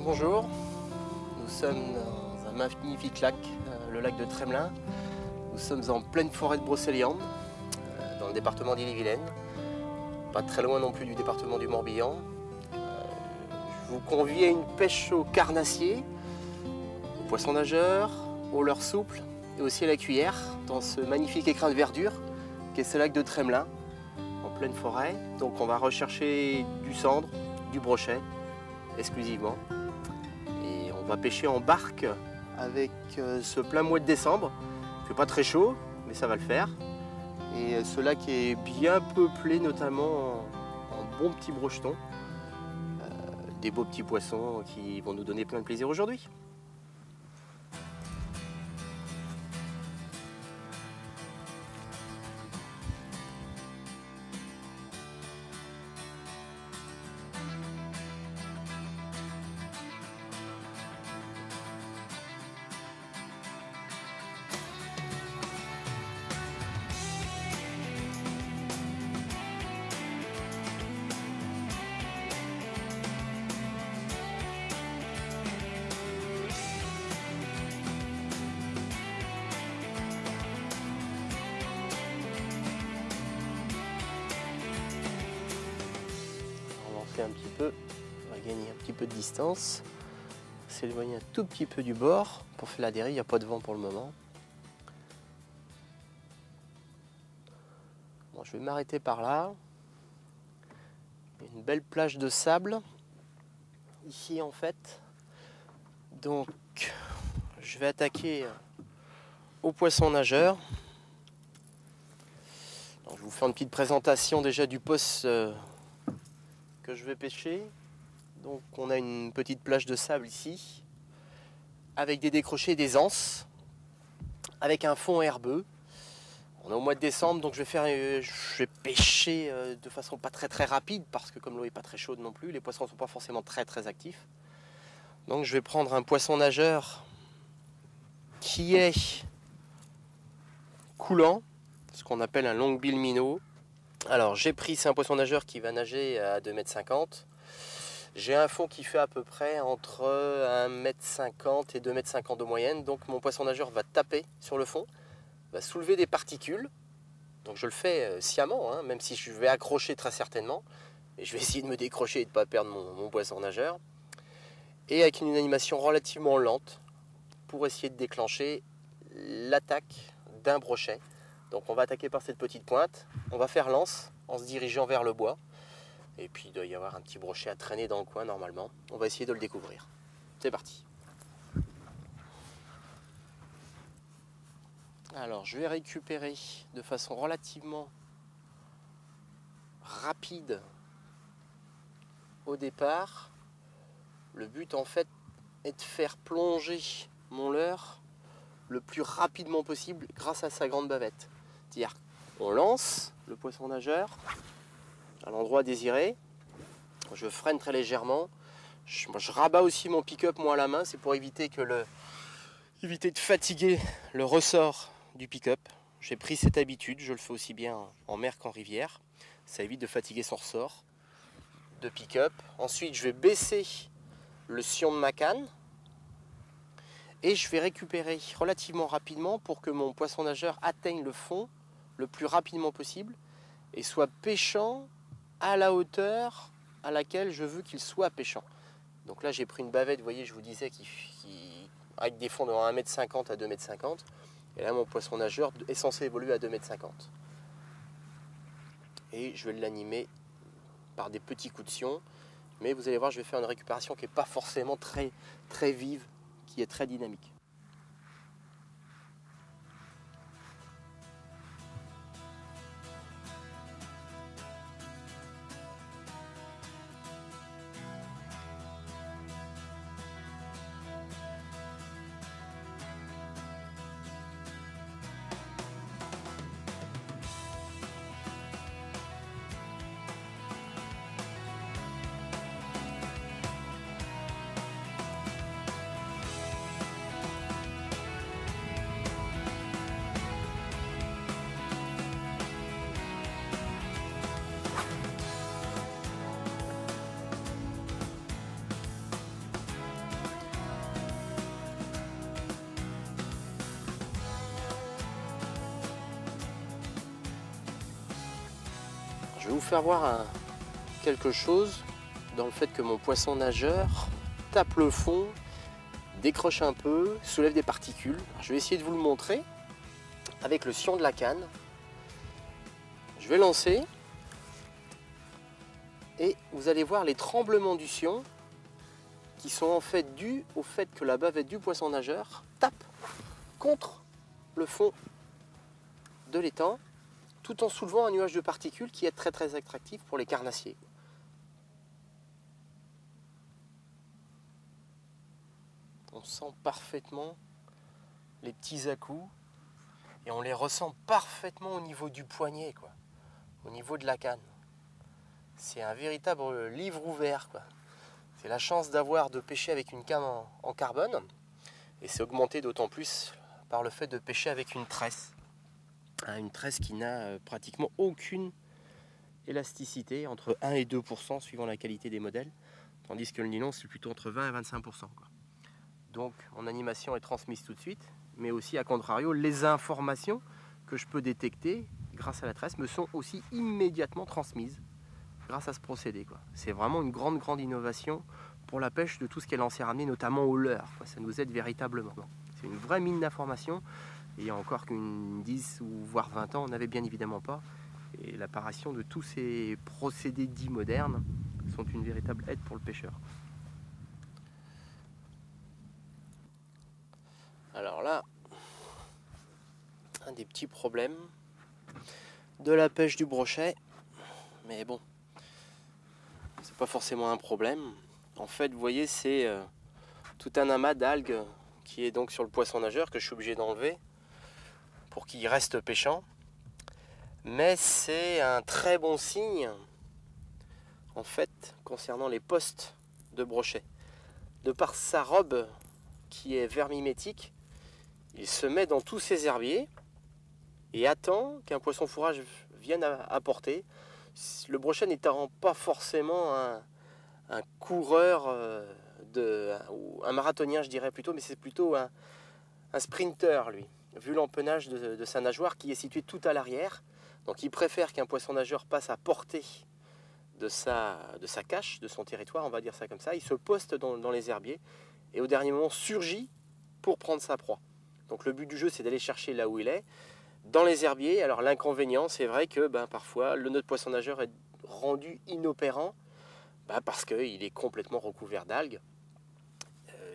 bonjour, nous sommes dans un magnifique lac, le lac de Tremelin. Nous sommes en pleine forêt de Brocéliande, dans le département d'Ille-et-Vilaine, pas très loin non plus du département du Morbihan. Je vous convie à une pêche au carnassier, au poisson nageur, au leurre souple et aussi à la cuillère, dans ce magnifique écrin de verdure qu'est ce lac de Tremelin, en pleine forêt. Donc on va rechercher du sandre, du brochet, exclusivement. Et on va pêcher en barque avec ce plein mois de décembre. Il ne fait pas très chaud, mais ça va le faire. Et ce lac est bien peuplé, notamment en bons petits brochetons. Des beaux petits poissons qui vont nous donner plein de plaisir aujourd'hui. Un petit peu, on va gagner un petit peu de distance, s'éloigner un tout petit peu du bord pour faire la dérive. Il n'y a pas de vent pour le moment. Bon, je vais m'arrêter par là. Il y a une belle plage de sable ici en fait, donc je vais attaquer au poisson nageur. Donc, je vais vous faire une petite présentation déjà du poste que je vais pêcher. Donc on a une petite plage de sable ici, avec des décrochés et des anses, avec un fond herbeux. On est au mois de décembre, donc je vais pêcher de façon pas très rapide, parce que comme l'eau est pas très chaude non plus, les poissons ne sont pas forcément très actifs. Donc je vais prendre un poisson nageur qui est coulant, ce qu'on appelle un long-bill minnow. Alors j'ai pris, c'est un poisson nageur qui va nager à 2,50 m. J'ai un fond qui fait à peu près entre 1,50 m et 2,50 m de moyenne. Donc mon poisson nageur va taper sur le fond, va soulever des particules. Donc je le fais sciemment, hein, même si je vais accrocher très certainement. Et je vais essayer de me décrocher et de ne pas perdre mon poisson nageur. Et avec une animation relativement lente pour essayer de déclencher l'attaque d'un brochet. Donc on va attaquer par cette petite pointe, on va faire l'anse en se dirigeant vers le bois. Et puis il doit y avoir un petit brochet à traîner dans le coin normalement. On va essayer de le découvrir. C'est parti. Alors je vais récupérer de façon relativement rapide au départ. Le but en fait est de faire plonger mon leurre le plus rapidement possible grâce à sa grande bavette. C'est-à-dire qu'on lance le poisson nageur à l'endroit désiré, je freine très légèrement, je rabats aussi mon pick-up moi à la main, c'est pour éviter de fatiguer le ressort du pick-up. J'ai pris cette habitude, je le fais aussi bien en mer qu'en rivière, ça évite de fatiguer son ressort de pick-up. Ensuite je vais baisser le sion de ma canne et je vais récupérer relativement rapidement pour que mon poisson nageur atteigne le fond le plus rapidement possible et soit pêchant à la hauteur à laquelle je veux qu'il soit pêchant. Donc là j'ai pris une bavette, vous voyez, je vous disais, avec des fonds de 1,50 m à 2,50 m. Et là mon poisson nageur est censé évoluer à 2,50 m. Et je vais l'animer par des petits coups de sion. Mais vous allez voir, je vais faire une récupération qui n'est pas forcément très vive, qui est très dynamique. faire voir quelque chose dans le fait que mon poisson nageur tape le fond, décroche un peu, soulève des particules. Je vais essayer de vous le montrer avec le sion de la canne. Je vais lancer et vous allez voir les tremblements du sion qui sont en fait dus au fait que la bavette du poisson nageur tape contre le fond de l'étang tout en soulevant un nuage de particules qui est très attractif pour les carnassiers. On sent parfaitement les petits à-coups et on les ressent parfaitement au niveau du poignet, quoi, au niveau de la canne. C'est un véritable livre ouvert, quoi. C'est la chance de pêcher avec une canne en carbone, et c'est augmenté d'autant plus par le fait de pêcher avec une tresse. Une tresse qui n'a pratiquement aucune élasticité, entre 1 et 2% suivant la qualité des modèles, tandis que le nylon c'est plutôt entre 20 et 25%, quoi. Donc mon animation est transmise tout de suite, mais aussi à contrario, les informations que je peux détecter grâce à la tresse me sont aussi immédiatement transmises grâce à ce procédé, quoi. C'est vraiment une grande innovation pour la pêche de tout ce qui est lancé ramené, notamment au leurre, quoi. Ça nous aide véritablement. C'est une vraie mine d'informations. Et il y a encore qu'une 10 ou voire 20 ans, on n'avait bien évidemment pas. Et l'apparition de tous ces procédés dits modernes sont une véritable aide pour le pêcheur. Alors là, un des petits problèmes de la pêche du brochet, mais bon, c'est pas forcément un problème. En fait, vous voyez, c'est tout un amas d'algues qui est donc sur le poisson nageur que je suis obligé d'enlever pour qu'il reste pêchant. Mais c'est un très bon signe en fait concernant les postes de brochet. De par sa robe qui est vermimétique, il se met dans tous ses herbiers et attend qu'un poisson fourrage vienne apporter. Le brochet n'étant pas forcément un coureur, ou un marathonien je dirais plutôt, mais c'est plutôt un sprinter lui, vu l'empennage de sa nageoire qui est située tout à l'arrière. Donc il préfère qu'un poisson nageur passe à portée de sa cache, de son territoire, on va dire ça comme ça. Il se poste dans les herbiers et au dernier moment surgit pour prendre sa proie. Donc le but du jeu, c'est d'aller chercher là où il est, dans les herbiers. Alors l'inconvénient, c'est vrai que parfois notre poisson nageur est rendu inopérant parce qu'il est complètement recouvert d'algues,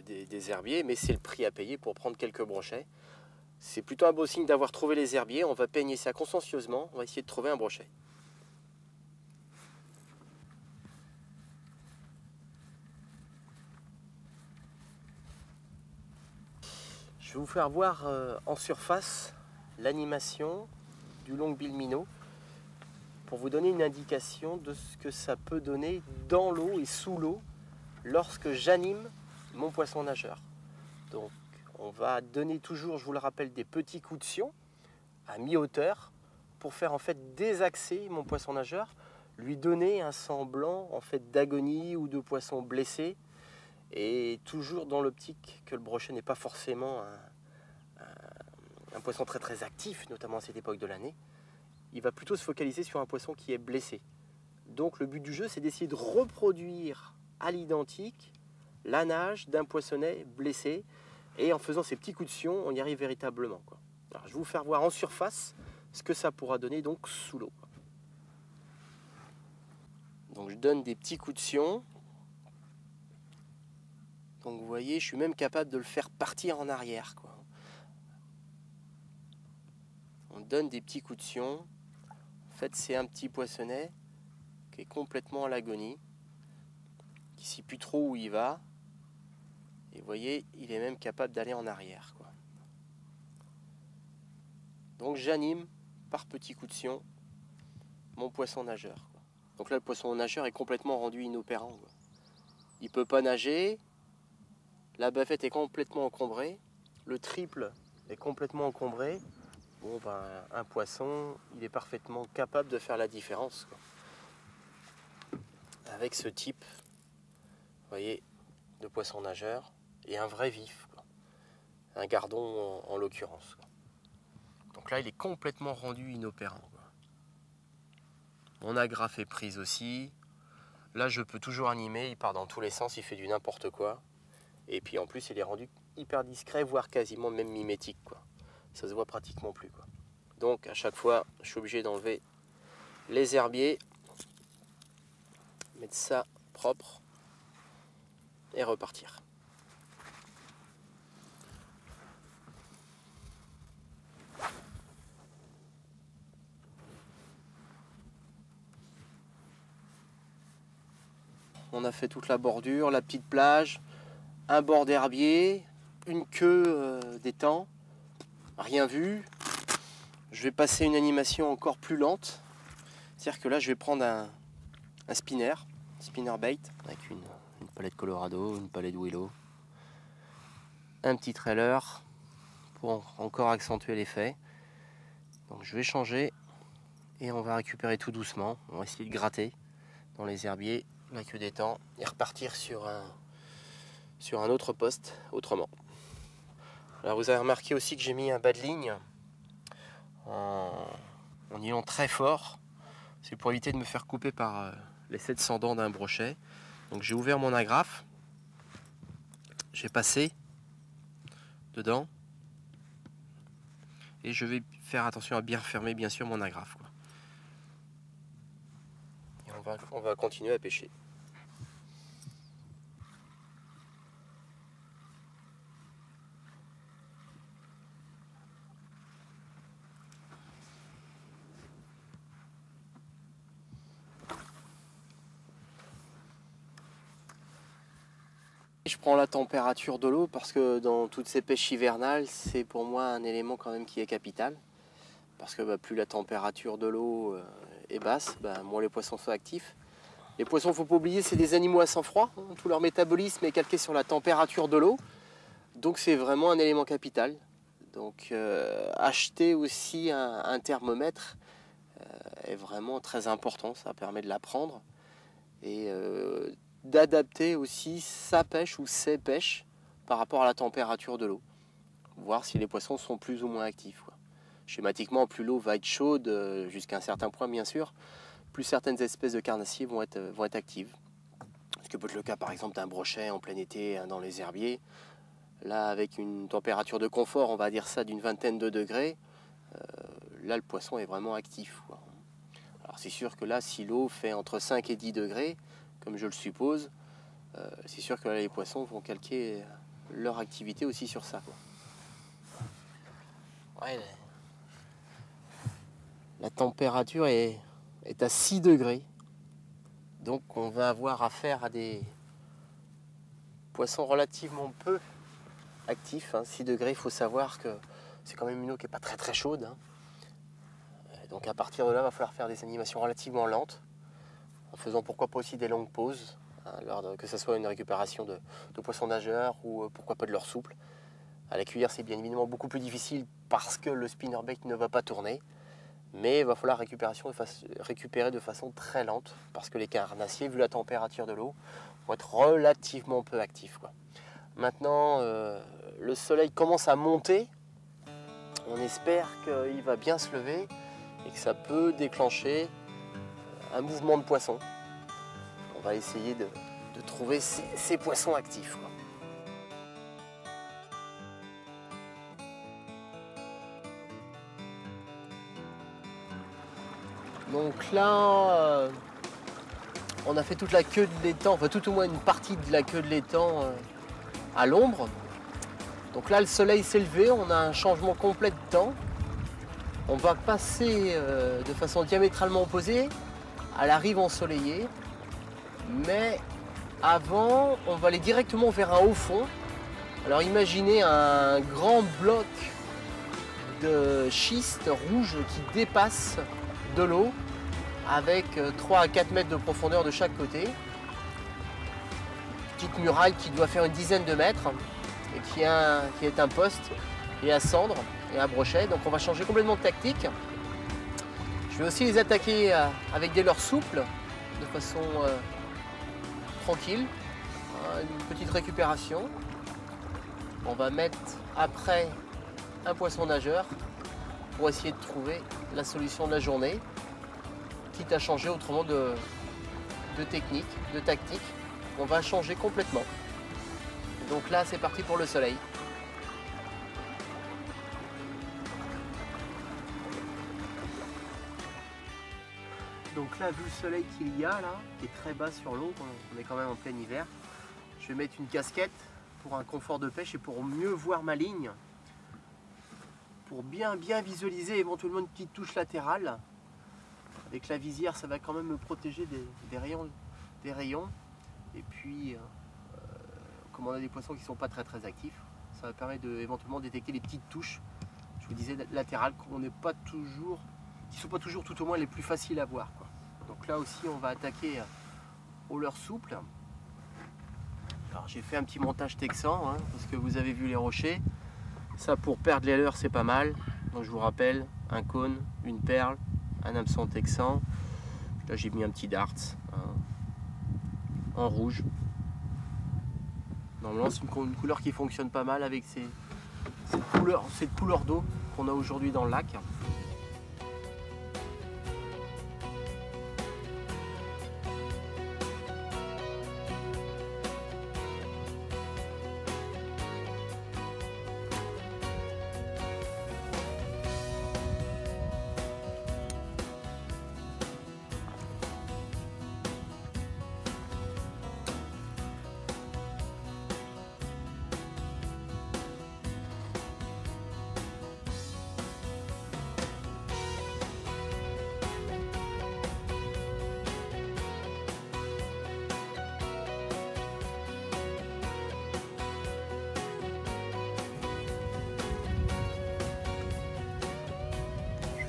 des herbiers, mais c'est le prix à payer pour prendre quelques brochets. C'est plutôt un beau signe d'avoir trouvé les herbiers. On va peigner ça consciencieusement. On va essayer de trouver un brochet. Je vais vous faire voir en surface l'animation du long-bill minot pour vous donner une indication de ce que ça peut donner dans l'eau et sous l'eau lorsque j'anime mon poisson nageur. Donc on va donner toujours, je vous le rappelle, des petits coups de sion à mi-hauteur pour faire en fait désaxer mon poisson nageur, lui donner un semblant en fait d'agonie ou de poisson blessé, et toujours dans l'optique que le brochet n'est pas forcément un poisson très actif, notamment à cette époque de l'année. Il va plutôt se focaliser sur un poisson qui est blessé. Donc le but du jeu, c'est d'essayer de reproduire à l'identique la nage d'un poissonnet blessé, et en faisant ces petits coups de sion, on y arrive véritablement, quoi. Alors, je vais vous faire voir en surface ce que ça pourra donner donc sous l'eau. Donc je donne des petits coups de sion. Donc vous voyez, je suis même capable de le faire partir en arrière, quoi. On donne des petits coups de sion. En fait, c'est un petit poissonnet qui est complètement à l'agonie, qui ne sait plus trop où il va. Et vous voyez, il est même capable d'aller en arrière, quoi. Donc j'anime par petits coups de sion mon poisson nageur, quoi. Donc là, le poisson nageur est complètement rendu inopérant, quoi. Il ne peut pas nager, la bavette est complètement encombrée, le triple est complètement encombré. Bon, un poisson, il est parfaitement capable de faire la différence, quoi. Avec ce type, vous voyez, de poisson nageur, et un vrai vif, quoi. Un gardon en l'occurrence, quoi. Donc là, il est complètement rendu inopérant, quoi. Mon agrafe est prise aussi. Là, je peux toujours animer, il part dans tous les sens, il fait du n'importe quoi. Et puis en plus, il est rendu hyper discret, voire quasiment même mimétique, quoi. Ça se voit pratiquement plus, quoi. Donc à chaque fois, je suis obligé d'enlever les herbiers, mettre ça propre et repartir. On a fait toute la bordure, la petite plage, un bord d'herbier, une queue d'étang, rien vu. Je vais passer une animation encore plus lente. C'est-à-dire que là, je vais prendre un spinner bait, avec une palette Colorado, une palette Willow, un petit trailer pour encore accentuer l'effet. Donc je vais changer et on va récupérer tout doucement. On va essayer de gratter dans les herbiers la queue d'étang et repartir sur un autre poste autrement. Alors vous avez remarqué aussi que j'ai mis un bas de ligne en nylon très fort. C'est pour éviter de me faire couper par les 700 dents d'un brochet. Donc j'ai ouvert mon agrafe, j'ai passé dedans et je vais faire attention à bien fermer bien sûr mon agrafe, quoi. Et on va continuer à pêcher. Je prends la température de l'eau parce que dans toutes ces pêches hivernales, c'est pour moi un élément quand même qui est capital. Parce que plus la température de l'eau est basse, moins les poissons sont actifs. Les poissons, il ne faut pas oublier, c'est des animaux à sang froid. Hein, tout leur métabolisme est calqué sur la température de l'eau. Donc c'est vraiment un élément capital. Donc acheter aussi un thermomètre est vraiment très important. Ça permet de l'apprendre. Et d'adapter aussi sa pêche ou ses pêches par rapport à la température de l'eau. Voir si les poissons sont plus ou moins actifs, quoi. Schématiquement, plus l'eau va être chaude, jusqu'à un certain point bien sûr, plus certaines espèces de carnassiers vont être actives. Ce que peut être le cas par exemple d'un brochet en plein été dans les herbiers. Là, avec une température de confort, on va dire ça, d'une vingtaine de degrés, là le poisson est vraiment actif, quoi. Alors c'est sûr que là, si l'eau fait entre 5 et 10 degrés, comme je le suppose, c'est sûr que là, les poissons vont calquer leur activité aussi sur ça, quoi. Ouais, la température est à 6 degrés. Donc on va avoir affaire à des poissons relativement peu actifs. 6 degrés, il faut savoir que c'est quand même une eau qui n'est pas très très chaude, hein. Donc à partir de là, il va falloir faire des animations relativement lentes, en faisant pourquoi pas aussi des longues pauses, que ce soit une récupération de poissons nageurs ou pourquoi pas de leur souple. À la cuillère, c'est bien évidemment beaucoup plus difficile parce que le spinnerbait ne va pas tourner, mais il va falloir récupérer de façon très lente parce que les carnassiers, vu la température de l'eau, vont être relativement peu actifs, quoi. Maintenant, le soleil commence à monter. On espère qu'il va bien se lever et que ça peut déclencher un mouvement de poissons. On va essayer de trouver ces poissons actifs, quoi. Donc là, on a fait toute la queue de l'étang, enfin tout au moins une partie de la queue de l'étang à l'ombre. Donc là, le soleil s'est levé, on a un changement complet de temps. On va passer de façon diamétralement opposée à la rive ensoleillée. Mais avant, on va aller directement vers un haut fond. Alors imaginez un grand bloc de schiste rouge qui dépasse de l'eau avec 3 à 4 mètres de profondeur de chaque côté. Petite muraille qui doit faire une dizaine de mètres et qui est un poste et à cendre et à brochet. Donc on va changer complètement de tactique. Je vais aussi les attaquer avec des leurres souples de façon tranquille. Une petite récupération. On va mettre après un poisson nageur pour essayer de trouver la solution de la journée quitte à changer autrement de technique, de tactique. On va changer complètement. Donc là, c'est parti pour le soleil. Donc là, vu le soleil qu'il y a là, qui est très bas sur l'eau, on est quand même en plein hiver, je vais mettre une casquette pour un confort de pêche et pour mieux voir ma ligne, pour bien visualiser éventuellement une petite touche latérale. Avec la visière, ça va quand même me protéger des rayons. Et puis, comme on a des poissons qui ne sont pas très actifs, ça va permettre de éventuellement détecter les petites touches, je vous disais latérales, qui ne sont pas toujours tout au moins les plus faciles à voir, quoi. Donc là aussi, on va attaquer au leurre souple. Alors j'ai fait un petit montage texan, hein, parce que vous avez vu les rochers. Ça, pour perdre les leurres, c'est pas mal. Donc je vous rappelle, un cône, une perle, un hameçon texan. Là j'ai mis un petit darts en rouge. Normalement c'est une couleur qui fonctionne pas mal avec cette couleur d'eau qu'on a aujourd'hui dans le lac.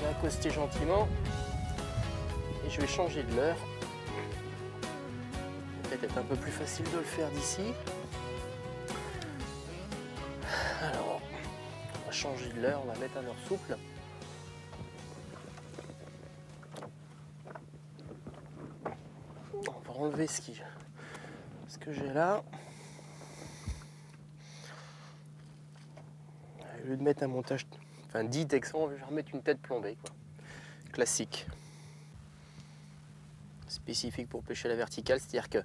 Accoster gentiment et je vais changer de leurre. Peut-être être un peu plus facile de le faire d'ici. Alors, on va changer de leurre, on va mettre un leurre souple. On va enlever ce que j'ai là. Au lieu de mettre un montage, enfin 10 texans, je vais remettre une tête plombée, quoi. Classique. Spécifique pour pêcher à la verticale, c'est-à-dire que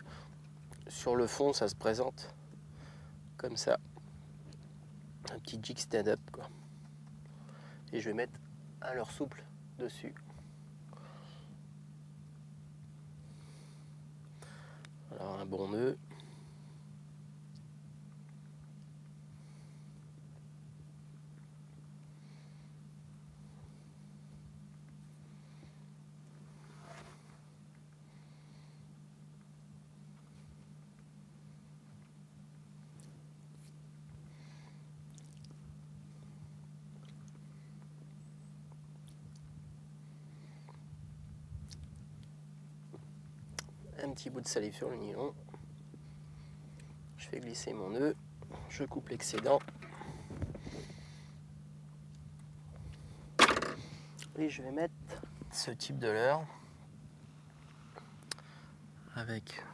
sur le fond, ça se présente comme ça. Un petit jig stand-up, quoi. Et je vais mettre un leurre souple dessus. Alors un bon nœud. Un petit bout de salive sur le nylon. Je fais glisser mon nœud. Je coupe l'excédent. Et je vais mettre ce type de leurre avec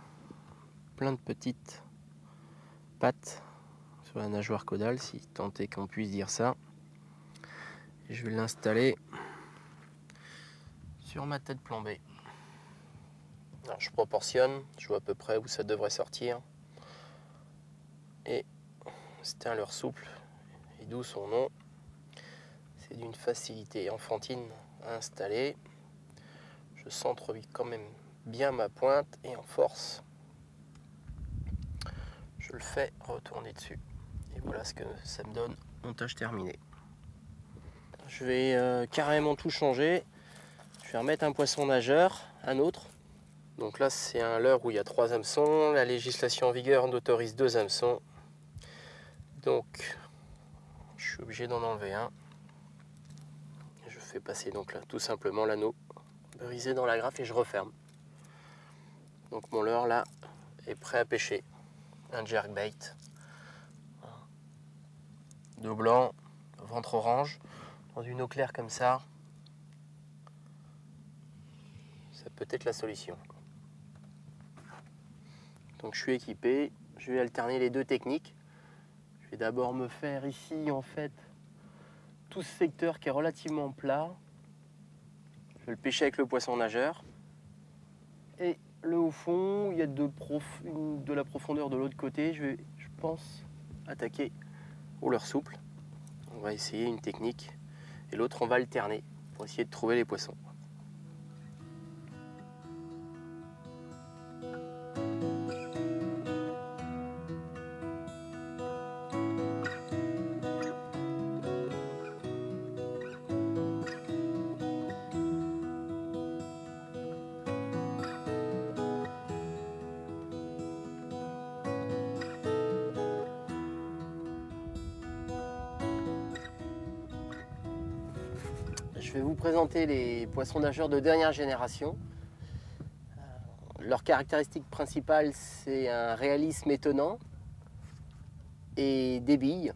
plein de petites pattes sur la nageoire caudale, si tant est qu'on puisse dire ça. Et je vais l'installer sur ma tête plombée. Alors je proportionne, je vois à peu près où ça devrait sortir. Et c'est un leurre souple, et d'où son nom. C'est d'une facilité enfantine à installer. Je centre quand même bien ma pointe et en force, je le fais retourner dessus. Et voilà ce que ça me donne, montage terminé. Je vais carrément tout changer. Je vais remettre un poisson nageur, un autre. Donc là c'est un leurre où il y a 3 hameçons. La législation en vigueur n'autorise 2 hameçons. Donc je suis obligé d'en enlever un. Je fais passer donc là tout simplement l'anneau brisé dans la graffe et je referme. Donc mon leurre là est prêt à pêcher. Un jerkbait. Dos blanc, ventre orange, dans une eau claire comme ça. Ça peut être la solution. Donc je suis équipé, je vais alterner les deux techniques. Je vais d'abord me faire ici en fait tout ce secteur qui est relativement plat. Je vais le pêcher avec le poisson nageur. le haut fond, il y a de la profondeur de l'autre côté. Je pense, attaquer au leurre souple. On va essayer une technique et l'autre on va alterner pour essayer de trouver les poissons. Je vais vous présenter les poissons nageurs de dernière génération. Leur caractéristique principale, c'est un réalisme étonnant et des billes.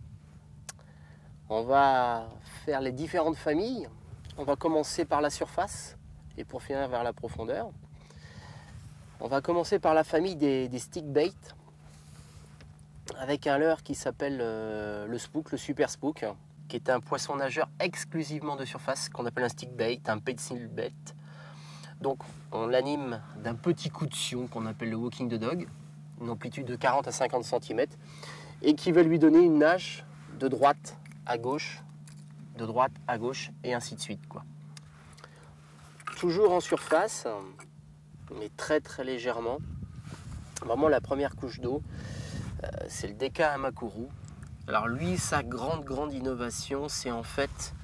On va faire les différentes familles. On va commencer par la surface et pour finir vers la profondeur. On va commencer par la famille des stick bait avec un leurre qui s'appelle le spook, le super spook, qui est un poisson nageur exclusivement de surface qu'on appelle un stick bait, un pencil bait. Donc on l'anime d'un petit coup de sion qu'on appelle le walking the dog, une amplitude de 40 à 50 cm et qui va lui donner une nage de droite à gauche, de droite à gauche et ainsi de suite, quoi. Toujours en surface, mais très très légèrement. Vraiment la première couche d'eau, c'est le Deka Amakuru. Alors lui, sa grande innovation, c'est en fait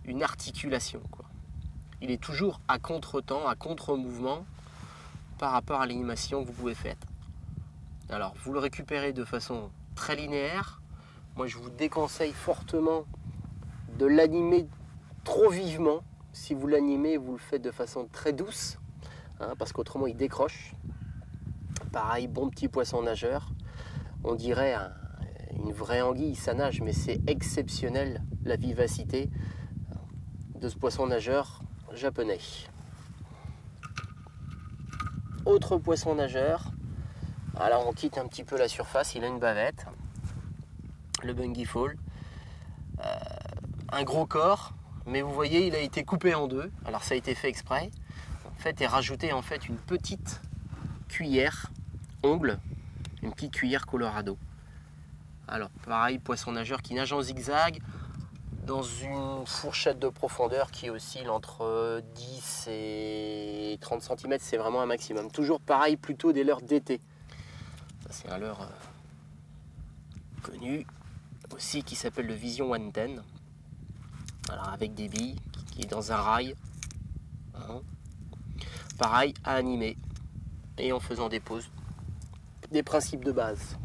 une articulation, quoi. Il est toujours à contre-temps, à contre-mouvement par rapport à l'animation que vous pouvez faire. Alors vous le récupérez de façon très linéaire. Moi je vous déconseille fortement de l'animer trop vivement. Si vous l'animez, vous le faites de façon très douce, hein, parce qu'autrement il décroche. Pareil, bon petit poisson nageur. On dirait une vraie anguille, ça nage, mais c'est exceptionnel la vivacité de ce poisson nageur japonais. Autre poisson nageur, alors on quitte un petit peu la surface, il a une bavette, le Bungy Fall, un gros corps, mais vous voyez il a été coupé en deux, alors ça a été fait exprès, en fait, et rajouté en fait une petite cuillère ongle, une petite cuillère Colorado. Alors pareil, poisson nageur qui nage en zigzag dans une fourchette de profondeur qui oscille entre 10 et 30 cm, c'est vraiment un maximum. Toujours pareil, plutôt des leurres d'été. Ça c'est un leurre connu aussi qui s'appelle le Vision 110. Alors avec des billes qui est dans un rail. Hein. Pareil à animer et en faisant des pauses. Des principes de base.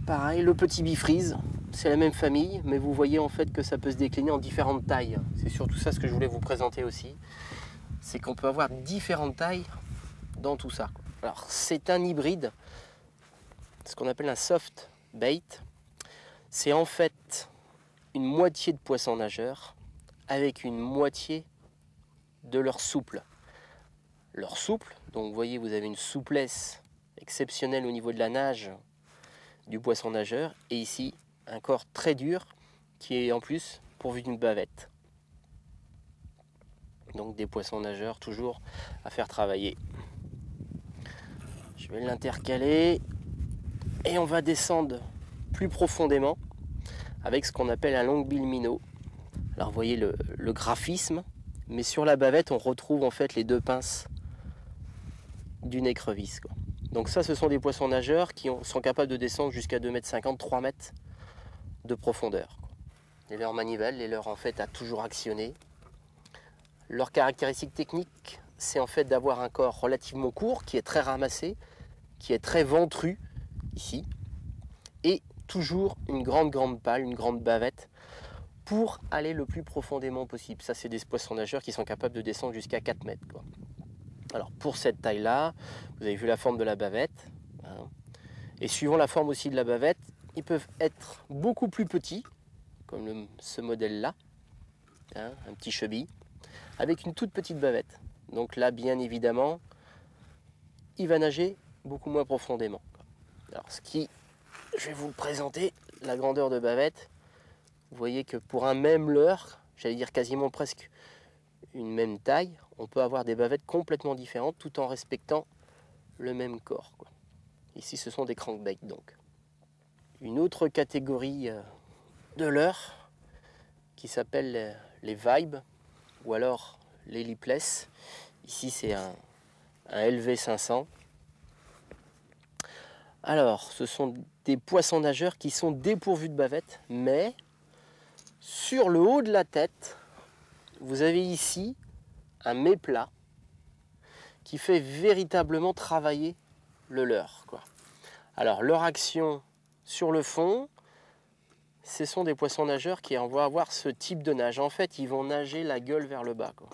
Pareil, le petit bifreeze, c'est la même famille, mais vous voyez en fait que ça peut se décliner en différentes tailles. C'est surtout ça ce que je voulais vous présenter aussi. C'est qu'on peut avoir différentes tailles dans tout ça. Alors c'est un hybride, ce qu'on appelle un soft bait. C'est en fait une moitié de poisson nageur avec une moitié de leurre souple. Leurre souple, donc vous voyez vous avez une souplesse exceptionnelle au niveau de la nage du poisson nageur, et ici un corps très dur qui est en plus pourvu d'une bavette. Donc des poissons nageurs toujours à faire travailler. Je vais l'intercaler et on va descendre plus profondément avec ce qu'on appelle un longbill minnow. Alors vous voyez le graphisme, mais sur la bavette on retrouve en fait les deux pinces d'une écrevisse, quoi. Donc ça, ce sont des poissons nageurs qui sont capables de descendre jusqu'à 2,50 m, 3 mètres de profondeur. Les leurres manivelles, les leurres en fait à toujours actionner. Leur caractéristique technique, c'est en fait d'avoir un corps relativement court, qui est très ramassé, qui est très ventru, ici, et toujours une grande pale, une grande bavette, pour aller le plus profondément possible. Ça, c'est des poissons nageurs qui sont capables de descendre jusqu'à 4 mètres, quoi. Alors pour cette taille-là, vous avez vu la forme de la bavette, hein, et suivant la forme aussi de la bavette, ils peuvent être beaucoup plus petits, comme ce modèle-là, hein, un petit chubby, avec une toute petite bavette. Donc là, bien évidemment, il va nager beaucoup moins profondément. Alors je vais vous le présenter, la grandeur de bavette. Vous voyez que pour un même leurre, j'allais dire quasiment presque une même taille, on peut avoir des bavettes complètement différentes tout en respectant le même corps, quoi. Ici, ce sont des crankbaits donc. Une autre catégorie de leurres qui s'appelle les vibes ou alors les lipless. Ici, c'est un LV500. Alors, ce sont des poissons nageurs qui sont dépourvus de bavette, mais sur le haut de la tête, vous avez ici un méplat qui fait véritablement travailler le leurre, quoi. Alors, leur action sur le fond, ce sont des poissons nageurs qui vont avoir ce type de nage. En fait, ils vont nager la gueule vers le bas, quoi.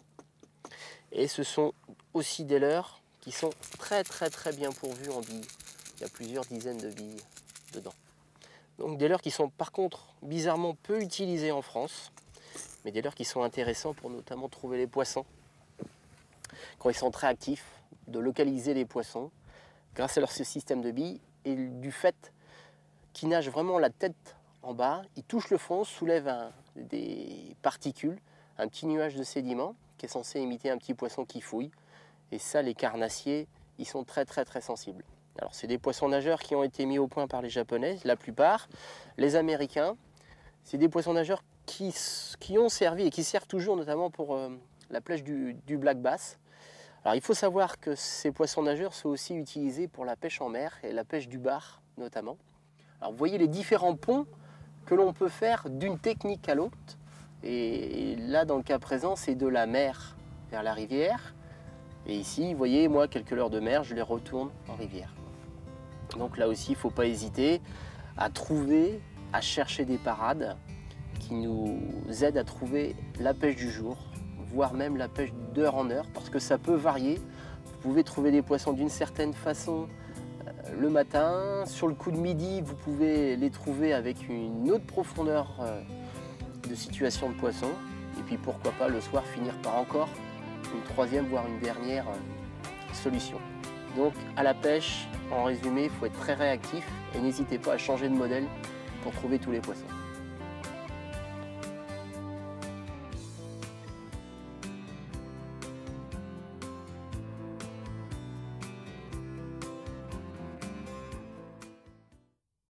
Et ce sont aussi des leurres qui sont très bien pourvus en billes. Il y a plusieurs dizaines de billes dedans. Donc des leurres qui sont par contre bizarrement peu utilisés en France, mais des leurres qui sont intéressants pour notamment trouver les poissons. Quand ils sont très actifs, de localiser les poissons grâce à leur système de billes et du fait qu'ils nagent vraiment la tête en bas, ils touchent le fond, soulèvent des particules, un petit nuage de sédiments qui est censé imiter un petit poisson qui fouille. Et ça, les carnassiers, ils sont très sensibles. Alors, c'est des poissons nageurs qui ont été mis au point par les Japonais, la plupart. Les Américains, c'est des poissons nageurs qui ont servi et qui servent toujours notamment pour la pêche du black bass. Alors, il faut savoir que ces poissons nageurs sont aussi utilisés pour la pêche en mer et la pêche du bar notamment. Alors, vous voyez les différents ponts que l'on peut faire d'une technique à l'autre. Et là, dans le cas présent, c'est de la mer vers la rivière. Et ici, vous voyez, moi, quelques leurres de mer, je les retourne en rivière. Donc là aussi, il ne faut pas hésiter à trouver, à chercher des parades qui nous aident à trouver la pêche du jour, voire même la pêche d'heure en heure, parce que ça peut varier. Vous pouvez trouver des poissons d'une certaine façon le matin. Sur le coup de midi, vous pouvez les trouver avec une autre profondeur de situation de poisson. Et puis pourquoi pas le soir finir par encore une troisième, voire une dernière solution. Donc à la pêche, en résumé, il faut être très réactif et n'hésitez pas à changer de modèle pour trouver tous les poissons.